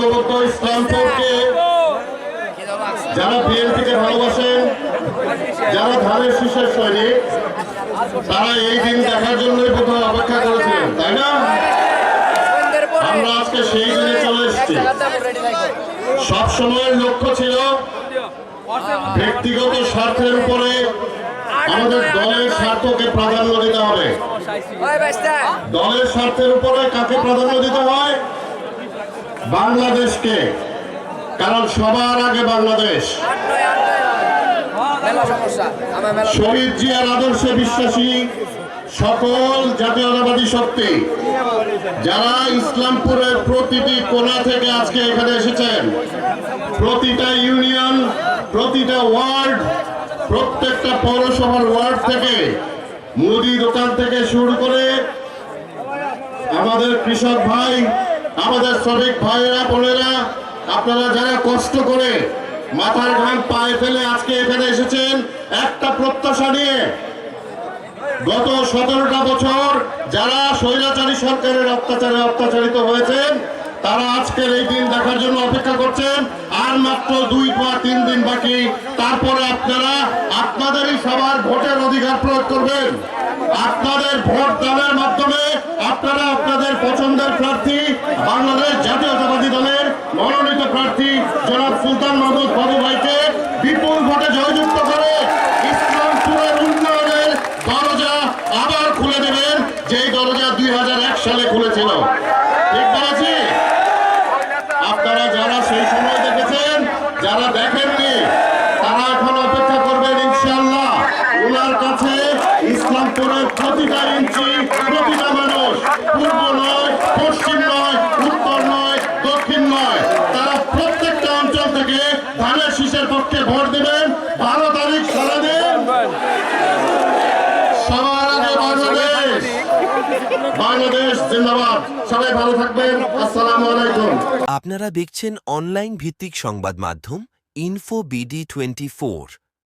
ঐক্যবদ্ধ ইসলামপুরকে যারা বিএনপিকে ভালোবাসেন, যারা ধানের শীষের সৈনিক, তারা এই দিন দেখার জন্যই প্রথমে অপেক্ষা করেছিলেন, তাই না? আমরা আজকে সেই দিনে চলে এসেছি। সবসময়ের লক্ষ্য ছিল ব্যক্তিগত স্বার্থের উপরে আমাদের দলের স্বার্থকে প্রাধান্য দিতে হবে। দলের স্বার্থের উপরে কাকে প্রাধান্য দিতে হয়? বাংলাদেশকে, কারণ সবার আগে বাংলাদেশ। শহীদ জিয়ার আদর্শে বিশ্বাসী সকল জাতীয়তাবাদী শক্তি যারা ইসলামপুরের প্রতিটি কোণা থেকে আজকে এখানে এসেছেন, প্রতিটা ইউনিয়ন, প্রতিটা ওয়ার্ড, প্রত্যেকটা পৌরসভার ওয়ার্ড থেকে, মুদি দোকান থেকে শুরু করে আমাদের কৃষক ভাই, আমাদের শ্রমিক ভাইয়েরা বোনেরা, আপনারা যারা কষ্ট করে মাথার ঘাম পায়ে ফেলে আজকে এখানে এসেছেন একটা প্রত্যাশা নিয়ে। গত 17টা বছর যারা স্বৈরাচারী সরকারের অত্যাচারে অত্যাচারিত হয়েছেন, তারা আজকের এই দিন দেখার জন্য অপেক্ষা করছেন। আর মাত্র 2 বা 3 দিন বাকি, তারপরে আপনারা আপনাদেরই সবার ভোটের অধিকার প্রয়োগ করবেন। আপনাদের ভোট দানের মাধ্যমে আপনারা আপনাদের পছন্দের প্রার্থী, বাংলাদেশ জাতীয়তাবাদী দলের মনোনীত প্রার্থী জনাব সুলতান মাহমুদ বাবু ভাইকে বিপুল ভোটে জয়যুক্ত করে ইসলামপুরের উন্নয়নের দরজা আবার খুলে দেবেন, যেই দরজা 2001 সালে খুলেছিল। ঠিক বলেছি? আপনারা যারা সেই সময় দেখেছেন, যারা দেখেননি, তারা এখন অপেক্ষা করবেন ইনশাআল্লাহ। ওনার কাছে ইসলামপুরের প্রতিটা ইঞ্চি, প্রতিটা মানুষ, পূর্ব নয়, পশ্চিম নয়, উত্তর নয়, দক্ষিণ নয়, তারা প্রত্যেকটা অঞ্চল থেকে ধানের শীষের পক্ষে ভোট দেবেন। 12 তারিখ সারাদিন সবার আগে বাংলাদেশ। বাংলাদেশ জিন্দাবাদ। সবাই ভালো থাকবেন। আসসালামু আলাইকুম। আপনারা দেখছেন অনলাইন ভিত্তিক সংবাদ মাধ্যম ইনফো BD24।